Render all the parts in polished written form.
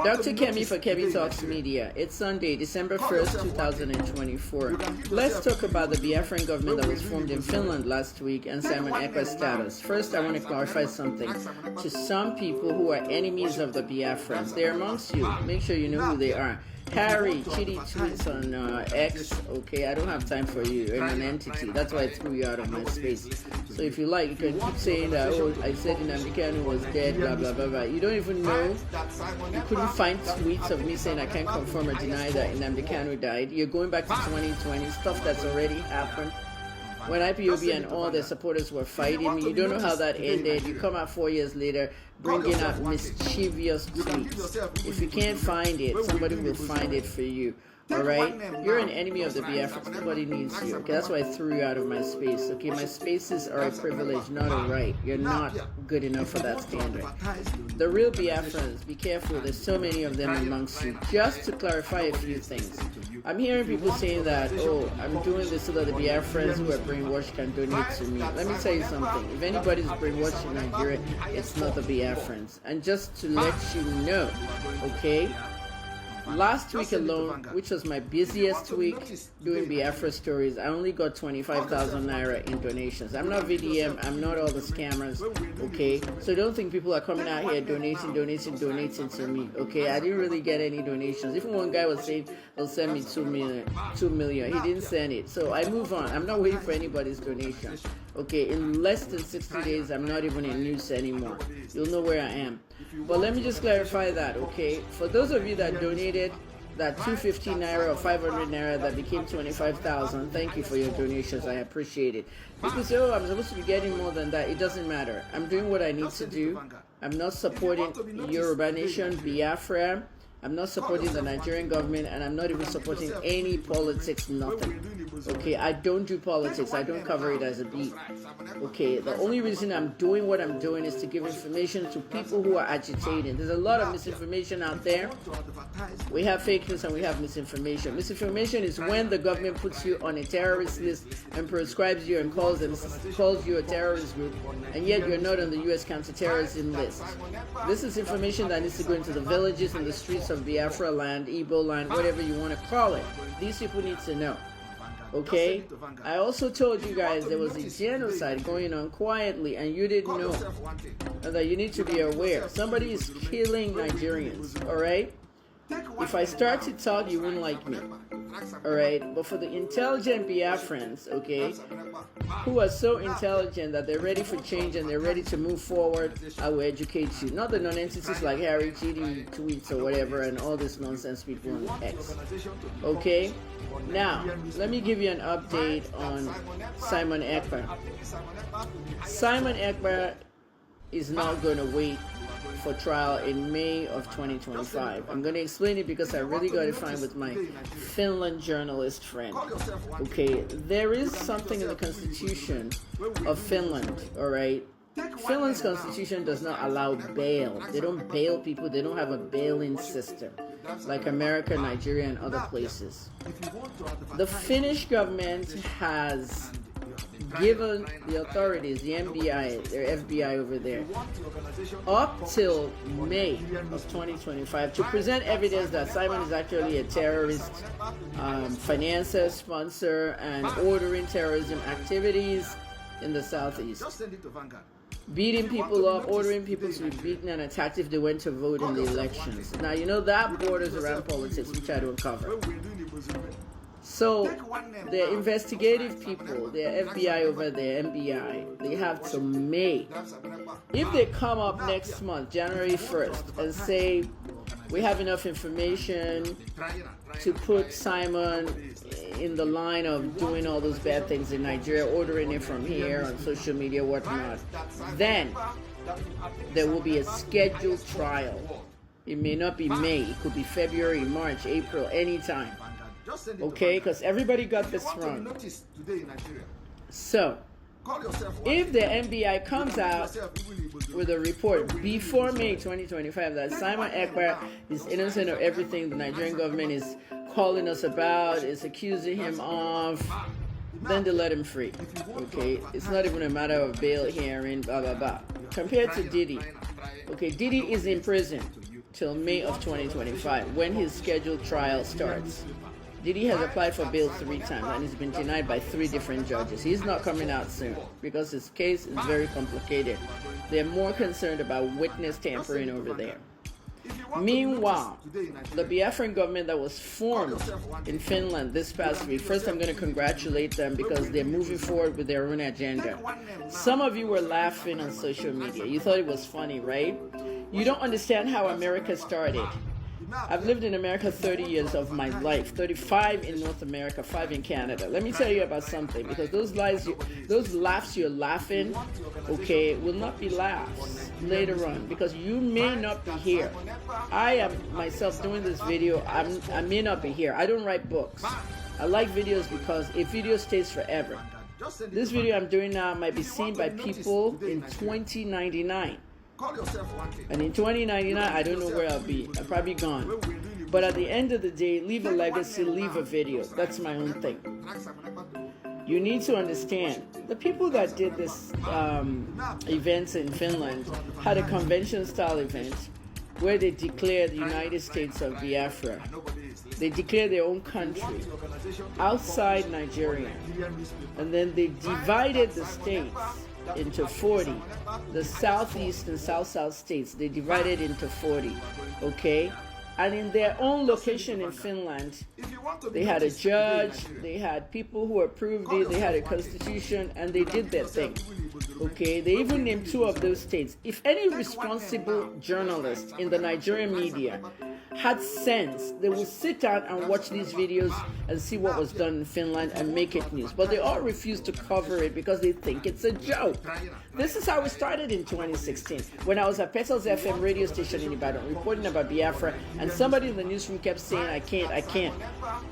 Dr. Kemi for Kemi Talks Media. It's Sunday, December 1st, 2024. Let's talk about the Biafran government that was formed in Finland last week and Simeon Ekpa's status. First, I want to clarify something. To some people who are enemies of the Biafrans, they're amongst you. Make sure you know who they are. Harry, Chitty tweets on X. Okay, I don't have time for you. You're an entity. That's why I threw you out of my space. So if you like, you can keep saying that, oh, I said Nnamdi Kanu was dead, blah, blah, blah, blah. You don't even know. You couldn't find tweets of me saying I can't confirm or deny that Nnamdi Kanu died. You're going back to 2020, stuff that's already happened. When IPOB and all their supporters were fighting me, you don't know how that ended. You come out 4 years later, bringing out mischievous tweets. If you can't find it, somebody will find it for you. All right? You're an enemy of the Biafrans. Nobody needs you. Okay, that's why I threw you out of my space. Okay, my spaces are a privilege, not a right. You're not good enough for that standard. The real Biafrans, be careful. There's so many of them amongst you. Just to clarify a few things. I'm hearing people saying that, oh, I'm doing this so that the Biafrans who are brainwashed can donate to me. Let me tell you something. If anybody's brainwashed in Nigeria, it's not the Biafrans. And just to let you know, okay, last week alone, which was my busiest week doing Biafra stories, I only got 25,000 naira in donations. I'm not VDM, I'm not all the scammers, okay? So don't think people are coming out here donating to me, okay? I didn't really get any donations. Even one guy was saying he'll send me 2 million. He didn't send it. So I move on. I'm not waiting for anybody's donation. Okay, in less than 60 days, I'm not even in news anymore. You'll know where I am. But let me just clarify that, okay? For those of you that donated that 250 naira or 500 naira that became 25,000, thank you for your donations. I appreciate it. People say, oh, I'm supposed to be getting more than that. It doesn't matter. I'm doing what I need to do. I'm not supporting Yoruba Nation, Biafra. I'm not supporting the Nigerian government, and I'm not even supporting any politics, nothing. Okay, I don't do politics. I don't cover it as a beat. Okay, the only reason I'm doing what I'm doing is to give information to people who are agitating. There's a lot of misinformation out there. We have fake news and we have misinformation. Misinformation is when the government puts you on a terrorist list and prescribes you and calls you a terrorist group, and yet you're not on the U.S. counterterrorism list. This is information that needs to go into the villages and the streets of Biafra land, Igbo land, whatever you want to call it. These people need to know. Okay? I also told you guys there was a genocide going on quietly and you didn't know. And that you need to be aware. Somebody is killing Nigerians, alright? If I start to talk, you wouldn't like me. Alright? But for the intelligent Biafrans, okay, who are so intelligent that they're ready for change and they're ready to move forward, I will educate you. Not the non-entities like Harry, Chidi tweets or whatever and all this nonsense people on X. Okay? Now, let me give you an update on Simeon Ekpa. Simeon Ekpa is not going to wait for trial in May of 2025. I'm going to explain it because I really got it fine with my Finland journalist friend. Okay, there is something in the constitution of Finland, all right? Finland's constitution does not allow bail. They don't bail people. They don't have a bail-in system like America, Nigeria, and other places. The Finnish government has given the authorities, the MBI, their FBI over there, up till May of 2025 to present evidence that Simon is actually a terrorist financier, sponsor, and ordering terrorism activities in the southeast. Beating people up, ordering people to be beaten and attacked if they went to vote in the elections. Now, you know that borders around politics, which I don't cover. So, the investigative people, the FBI over there, MBI, they have till May. If they come up next month, January 1st, and say, we have enough information to put Simon in the line of doing all those bad things in Nigeria, ordering it from here on social media, whatnot, then there will be a scheduled trial. It may not be May, it could be February, March, April, anytime. Okay, because everybody got this wrong. So, if the NBI comes out with a report before May 2025 that Simeon Ekpa is innocent of everything the Nigerian government is calling us about, is accusing him of, then they let him free. Okay, it's not even a matter of bail hearing, blah blah blah. Compared to Diddy, okay, Diddy is in prison. till May of 2025, when his scheduled trial starts. Diddy has applied for bail 3 times and he's been denied by 3 different judges. He's not coming out soon because his case is very complicated. They're more concerned about witness tampering over there. Meanwhile, the Biafran government that was formed in Finland this past week, first I'm going to congratulate them because they're moving forward with their own agenda. Some of you were laughing on social media. You thought it was funny, right? You don't understand how America started. I've lived in America 30 years of my life, 35 in North America, 5 in Canada. Let me tell you about something, because those laughs you're laughing, okay, will not be laughs later on, because you may not be here. I am myself doing this video, I may not be here. I don't write books. I like videos because a video stays forever. This video I'm doing now might be seen by people in 2099. And in 2099, I don't know where I'll be. I'll probably gone. But at the end of the day, leave a legacy, leave a video. That's my own thing. You need to understand, the people that did this events in Finland had a convention-style event where they declared the United States of Biafra. They declared their own country outside Nigeria. And then they divided the states into 40. The southeast and south states, they divided into 40, okay? And in their own location in Finland, they had a judge, they had people who approved it, they had a constitution, and they did their thing, okay? They even named 2 of those states. If any responsible journalist in the Nigerian media had sense, they would sit down and watch these videos and see what was done in Finland and make it news. But they all refuse to cover it because they think it's a joke. This is how it started in 2016, when I was at Petals FM radio station in Ibadan reporting about Biafra, and somebody in the newsroom kept saying, I can't,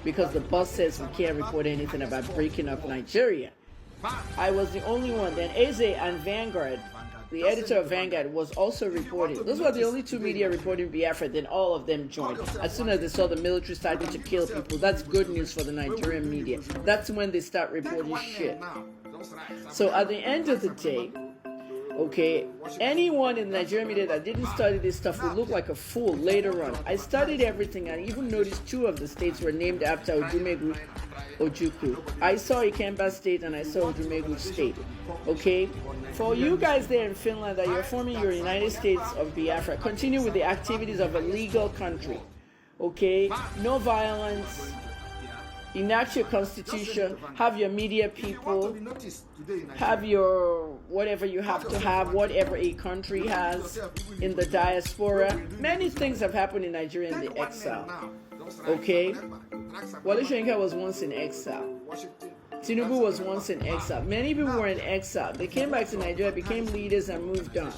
because the boss says we can't report anything about breaking up Nigeria. I was the only one. Then Eze and Vanguard, the editor of Vanguard, was also reporting. Those were the only 2 media reporting Biafra. Then all of them joined. As soon as they saw the military starting to kill people, that's good news for the Nigerian media. That's when they start reporting shit. So at the end of the day, okay, anyone in the Nigerian media that didn't study this stuff will look like a fool later on. I studied everything and even noticed 2 of the states were named after Odumegu Ojukwu. I saw Ikemba State and I saw Odumegu State. Okay? For you guys there in Finland that you're forming your United States of Biafra, continue with the activities of a legal country. Okay? No violence. Enact your constitution, have your media people, have your whatever you have to have, whatever a country has in the diaspora. Many things have happened in Nigeria in the exile. Okay? Wale Soyinka was once in exile. Tinubu was once in exile. Many people were in exile. They came back to Nigeria, became leaders, and moved on.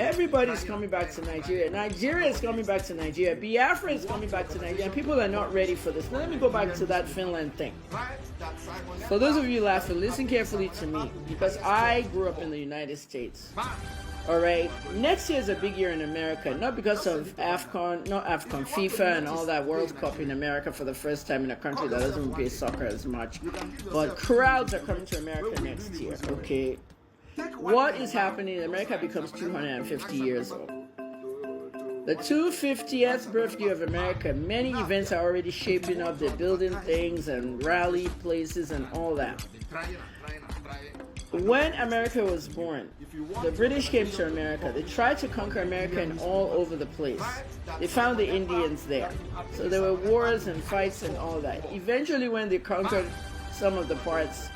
Everybody's coming back to Nigeria. Nigeria is coming back to Nigeria. Biafra is coming back to Nigeria. And people are not ready for this. Now let me go back to that Finland thing. For those of you laughing, listen carefully to me, because I grew up in the United States. All right. Next year is a big year in America, not because of FIFA and all that World Cup in America for the first time in a country that doesn't play soccer as much, but crowds are coming to America next year. Okay. What is happening? America becomes 250 years old. The 250th birthday of America, many events are already shaping up. They're building things and rally places and all that. When America was born, the British came to America. They tried to conquer America and all over the place. They found the Indians there. So there were wars and fights and all that. Eventually, when they conquered some of the parts,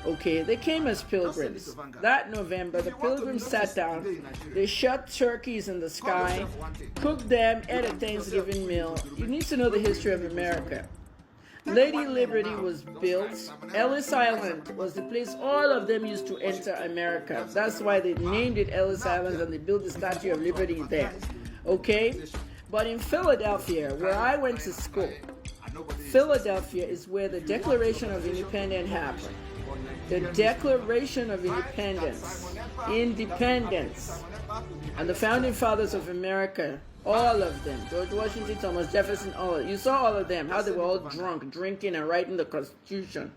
okay, they came as pilgrims. That November, the pilgrims sat down, they shot turkeys in the sky, cooked them, ate a Thanksgiving meal. You need to know the history of America. Lady Liberty was built. Ellis Island was the place all of them used to enter America. That's why they named it Ellis Island, and they built the Statue of Liberty there. Okay? But in Philadelphia, where I went to school, Philadelphia is where the Declaration of Independence happened. The Declaration of Independence. And the founding fathers of America, all of them, George Washington, Thomas Jefferson, all of them. You saw all of them, how they were all drunk, drinking and writing the Constitution.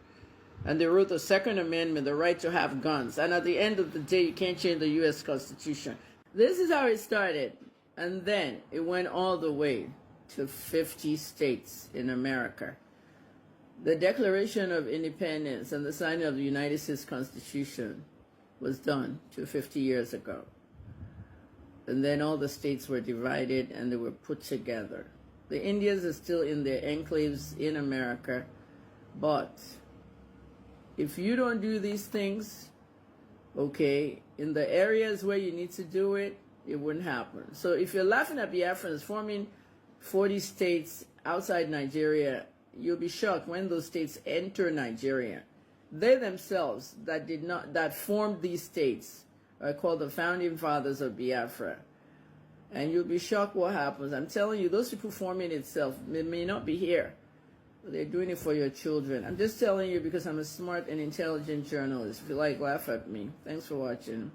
And they wrote the Second Amendment, the right to have guns. And at the end of the day, you can't change the U.S. Constitution. This is how it started. And then it went all the way to 50 states in America. The Declaration of Independence and the signing of the United States Constitution was done 250 years ago. And then all the states were divided and they were put together. The Indians are still in their enclaves in America, but if you don't do these things, okay, in the areas where you need to do it, it wouldn't happen. So if you're laughing at Biafrans forming 40 states outside Nigeria, you'll be shocked when those states enter Nigeria. They themselves that formed these states are called the founding fathers of Biafra. And you'll be shocked what happens. I'm telling you, those people forming itself may not be here. They're doing it for your children. I'm just telling you because I'm a smart and intelligent journalist. If you like, laugh at me. Thanks for watching.